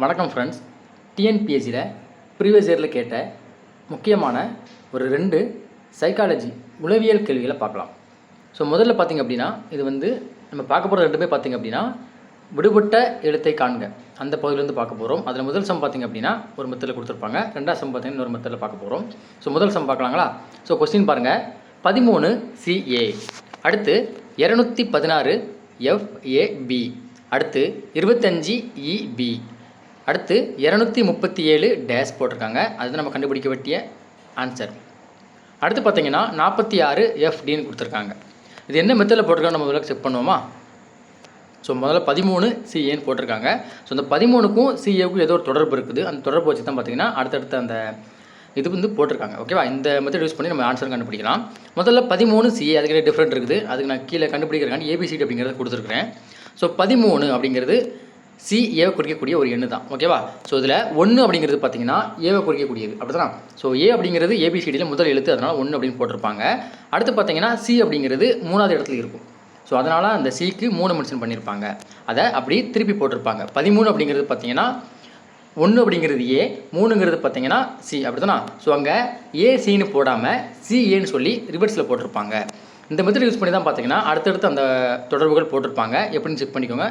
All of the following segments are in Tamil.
வணக்கம் ஃப்ரெண்ட்ஸ். டிஎன்பிஎஸ்சியில் ப்ரீவியஸ் இயரில் கேட்ட முக்கியமான ஒரு 2 சைக்காலஜி உளவியல் கேள்விகளை பார்க்கலாம். ஸோ முதல்ல பார்த்திங்க அப்படின்னா இது நம்ம பார்க்க போகிற 2மே பார்த்திங்க அப்படின்னா விடுபட்ட எழுத்தை காண்க அந்த பகுதியிலேருந்து பார்க்க போகிறோம். அதில் முதல் சம் பார்த்திங்க அப்படின்னா ஒரு மெத்தடில் கொடுத்துருப்பாங்க. 2வது சம் பார்த்திங்கன்னா இன்னொரு மெத்தடில் பார்க்க போகிறோம். ஸோ முதல் சம் பார்க்கலாங்களா? ஸோ கொஸ்டின் பாருங்கள். 13 CA, அடுத்து 216 FAB, அடுத்து 25 EB, அடுத்து 237 டேஷ் போட்டிருக்காங்க. அது நம்ம கண்டுபிடிக்க வேண்டிய ஆன்சர். அடுத்து பார்த்தீங்கன்னா 46 FDன்னு கொடுத்துருக்காங்க. இது என்ன மெத்தடில் போட்டிருக்காங்க நம்ம முதல்ல செக் பண்ணுவோமா? ஸோ முதல்ல 13 CAன்னு போட்டிருக்காங்க. ஸோ அந்த 13க்கும் CAவுக்கும் ஏதோ ஒரு தொடர்பு இருக்குது. அந்த தொடர்பு வச்சு தான் பார்த்தீங்கன்னா அடுத்தடுத்த அந்த இது போட்டிருக்காங்க. ஓகேவா? இந்த மெத்தட் யூஸ் பண்ணி நம்ம ஆன்சர் கண்டுபிடிக்கலாம். முதல்ல 13 CA, அதுக்கு டிஃப்ரெண்ட் இருக்குது. அதுக்கு நான் கீழே கண்டுபிடிக்கிறேன் ABCD அப்படிங்கிறத கொடுத்துருக்குறேன். ஸோ 13 அப்படிங்கிறது CAவை குறிக்கக்கூடிய ஒரு எண்ணு தான். ஓகேவா? ஸோ இதில் 1 அப்படிங்கிறது பார்த்தீங்கன்னா ஏவை குறிக்கக்கூடியது. அப்படி தான். ஸோ A அப்படிங்கிறது ABCDயில் முதல் எழுத்து, அதனால் 1 அப்படின்னு போட்டிருப்பாங்க. அடுத்து பார்த்தீங்கன்னா C அப்படிங்கிறது 3வது இடத்துல இருக்கும். ஸோ அதனால் அந்த Cக்கு 3 மென்ஷன் பண்ணியிருப்பாங்க. அதை அப்படி திருப்பி போட்டிருப்பாங்க. 13 அப்படிங்கிறது பார்த்தீங்கன்னா 1 அப்படிங்கிறது A, 3ங்கிறது பார்த்தீங்கன்னா C, அப்படி தானே? ஸோ அங்கே ACன்னு போடாமல் CAன்னு சொல்லி ரிவர்ஸில் போட்டிருப்பாங்க. இந்த மெத்தட் யூஸ் பண்ணி தான் பார்த்தீங்கன்னா அடுத்தடுத்து அந்த தொடர்புகள் போட்டிருப்பாங்க. எப்படின்னு செக் பண்ணிக்கோங்க.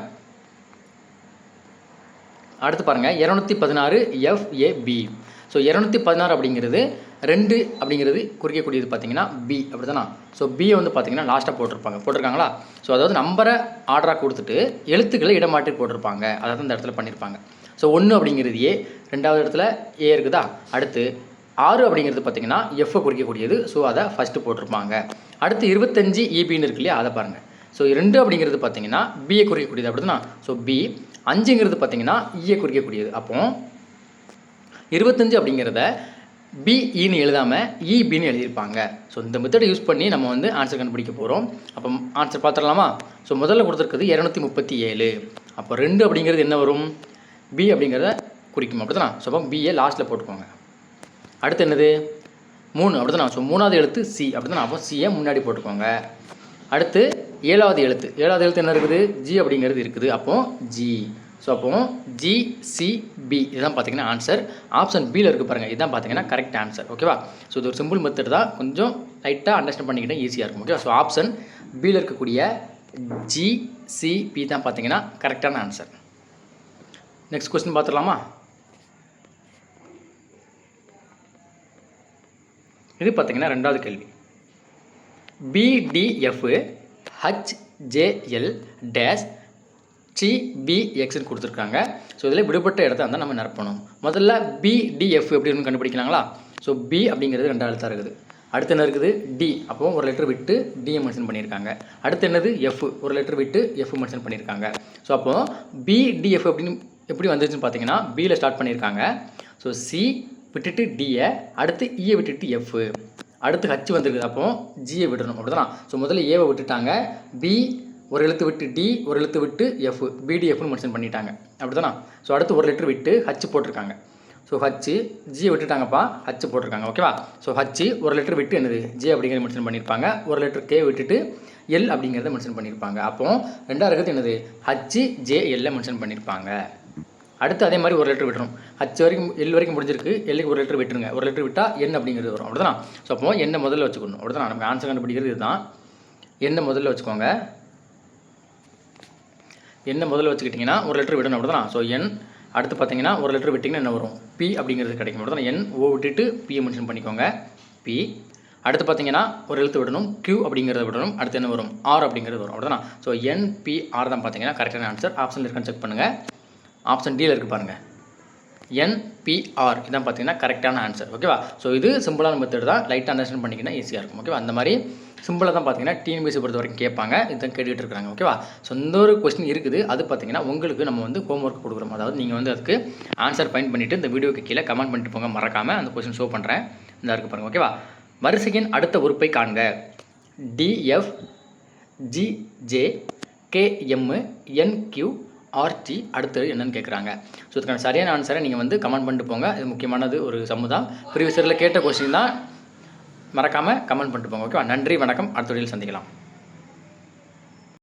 அடுத்து பாருங்கள் 216 FAB. ஸோ 216 அப்படிங்கிறது 2 அப்படிங்கிறது குறிக்கக்கூடியது பார்த்தீங்கன்னா B, அப்படி தானே? ஸோ Bயை பார்த்தீங்கன்னா லாஸ்ட்டாக போட்டிருக்காங்களா? ஸோ அதாவது நம்பரை ஆர்டராக கொடுத்துட்டு எழுத்துக்களை இடமாற்றி போட்டிருப்பாங்க. அதாவது இந்த இடத்துல பண்ணியிருப்பாங்க. ஸோ 1 அப்படிங்கிறது A, 2வது இடத்துல A இருக்குதா? அடுத்து 6 அப்படிங்கிறது பார்த்தீங்கன்னா Fஐ குறிக்கக்கூடியது. ஸோ அதை ஃபஸ்ட்டு போட்டிருப்பாங்க. அடுத்து 25 EBன்னு இருக்கு இல்லையா? அதை பாருங்கள். ஸோ 2 அப்படிங்கிறது பார்த்தீங்கன்னா Bயை குறிக்கக்கூடியது, அப்படி தானே? So B. 5ங்கிறது பார்த்தீங்கன்னா E குறிக்கக்கூடியது. அப்போ 25 அப்படிங்கிறத BEன்னு எழுதாமல் EBன்னு எழுதியிருப்பாங்க. ஸோ இந்த மெத்தடை யூஸ் பண்ணி நம்ம ஆன்சர் கண்டுபிடிக்க போகிறோம். அப்போ ஆன்சர் பார்த்துடலாமா? ஸோ முதல்ல கொடுத்துருக்குது 237. அப்போ 2 அப்படிங்கிறது என்ன வரும்? B அப்படிங்கிறத குறிக்கும், அப்படி தானே? ஸோ அப்போ Bயை லாஸ்ட்டில் போட்டுக்கோங்க. அடுத்து என்னது? 3, அப்படி தானே? ஸோ 3வது எழுத்து C, அப்படி தானே? அப்போ Cயை முன்னாடி போட்டுக்கோங்க. அடுத்து 7வது எழுத்து என்ன இருக்குது? G அப்படிங்கிறது இருக்குது. அப்போ G. ஸோ அப்போ GCB இதுதான் பார்த்தீங்கன்னா ஆன்சர். ஆப்ஷன் Bயில் இருக்குது பாருங்கள். இதுதான் பார்த்தீங்கன்னா கரெக்ட் ஆன்சர். ஓகேவா? ஸோ இது ஒரு சிம்பிள் மெத்தட் தான். கொஞ்சம் லைட்டாக அண்டர்ஸ்டாண்ட் பண்ணிக்கிட்டே ஈஸியாக இருக்கும். ஓகேவா? ஸோ ஆப்ஷன் Bயில் இருக்கக்கூடிய GCB தான் பார்த்தீங்கன்னா கரெக்டான ஆன்சர். நெக்ஸ்ட் கொஸ்டின் பார்த்துடலாமா? இது பார்த்தீங்கன்னா 2வது கேள்வி. BDF HJL டேஷ் CBXன்னு கொடுத்துருக்காங்க. ஸோ இதில் விடுபட்ட இடத்த நம்ம நிரப்பணும். முதல்ல BDF எப்படி கண்டுபிடிக்கலாங்களா? ஸோ B அப்படிங்கிறது 2வது எழுத்தாக இருக்குது. அடுத்து என்ன இருக்குது? D. அப்போது ஒரு லெட்டர் விட்டு D மென்ஷன் பண்ணியிருக்காங்க. அடுத்து என்னது? F. ஒரு லெட்டர் விட்டு F மென்ஷன் பண்ணியிருக்காங்க. ஸோ அப்போது BDF அப்படின்னு எப்படி வந்துச்சுன்னு பார்த்தீங்கன்னா Bயில் ஸ்டார்ட் பண்ணியிருக்காங்க. ஸோ C விட்டுட்டு Dயை, அடுத்து Eயை விட்டுட்டு F, அடுத்து H வந்துருக்குது. அப்போ Gயை விடணும், அப்படி தானே? ஸோ முதல்ல Aவை விட்டுட்டாங்க. B ஒரு எழுத்து விட்டு D, ஒரு எழுத்து விட்டு F, BDFன்னு மென்ஷன் பண்ணிட்டாங்க, அப்படி தானே? ஸோ அடுத்து ஒரு லெட்டர் விட்டு H போட்டிருக்காங்க. ஸோ H, Gயை விட்டுட்டாங்கப்பா, H போட்டிருக்காங்க. ஓகேவா? ஸோ H ஒரு லெட்டர் விட்டு என்னது? J அப்படிங்கிறத மென்ஷன் பண்ணியிருப்பாங்க. ஒரு லெட்டர் K விட்டுட்டு L அப்படிங்கிறத மென்ஷன் பண்ணியிருப்பாங்க. அப்போ 2வது இருக்கிறது என்னது? HJL மென்ஷன் பண்ணியிருப்பாங்க. அடுத்து அதே மாதிரி ஒரு லெட்டர் விட்டுரும். H வரைக்கும் L வரைக்கும் முடிஞ்சிருக்கு. Lக்கு ஒரு லெட்டர் விட்டுருங்க. ஒரு லெட்டர் விட்டால் N அப்படிங்கிறது வரும், அப்படி தானே? ஸோ அப்போ என்ன முதல்ல வச்சுக்கணும், அப்படி தான் நமக்கு ஆன்சர் கண்டுபிடிக்கிறது இதுதான். என்ன முதல்ல வச்சுக்கோங்க. என்ன முதல்ல வச்சுக்கிட்டிங்கன்னா ஒரு லெட்டர் விடணும், அப்படி தானே? So N. அடுத்து பார்த்தீங்கன்னா ஒரு லெட்டர் விட்டிங்கன்னா என்ன வரும்? P அப்படிங்கிறது கிடைக்கும், அப்படி தானே? N O விட்டுட்டு P மென்ஷன் பண்ணிக்கோங்க, P. அடுத்து பார்த்தீங்கன்னா ஒரு எழுத்து விடணும், Q அப்படிங்கிறத விடணும். அடுத்து என்ன வரும்? R அப்படிங்கிறது வரும், அப்படி தானே? ஸோ NPR தான் பார்த்தீங்கன்னா கரெக்டான ஆன்சர். ஆப்ஷன் இருக்கான்னு செக் பண்ணுங்கள். ஆப்ஷன் Dயில் இருக்குது பாருங்கள். NPR இதான் பார்த்தீங்கன்னா கரெக்டான ஆன்சர். ஓகேவா? ஸோ இது சிம்பிளான மெத்தட் தான். லைட்டாக அண்டர்ஸ்டாண்ட் பண்ணிக்கினா ஈஸியாக இருக்கும். ஓகேவா? அந்த மாதிரி சிம்பிளாக தான் பார்த்தீங்கன்னா TNPSசி பொறுத்த வரைக்கும் கேட்பாங்க. இதுதான் கேட்டுகிட்டு இருக்காங்க. ஓகேவா? ஸோ இந்த ஒரு கொஸ்டின் இருக்குது. அது பார்த்தீங்கன்னா உங்களுக்கு நம்ம ஹோம் ஒர்க் கொடுக்குறோம். அதாவது நீங்கள் அதுக்கு ஆன்சர் ஃபைண்ட் பண்ணிவிட்டு இந்த வீடியோக்கு கீழே கமெண்ட் பண்ணிட்டு போங்க. மறக்காமல் அந்த கொஸ்டின் ஷோ பண்ணுறேன். இந்த இருக்குது பாருங்கள். ஓகேவா? வரிசையின் அடுத்த உறுப்பை காண்க. DF GJ KM NQ RT அடுத்தது என்னன்னு கேட்குறாங்க. ஸோ இதுக்கான சரியான ஆன்சரை நீங்கள் கமெண்ட் பண்ணிட்டு போங்க. இது முக்கியமானது ஒரு சம்மு தான். ப்ரீவியஸ் இயரில் கேட்ட கொஸ்டின் தான். மறக்காமல் கமெண்ட் பண்ணிட்டு போங்க. ஓகேவா? நன்றி, வணக்கம். அடுத்த வீடியோவில் சந்திக்கலாம்.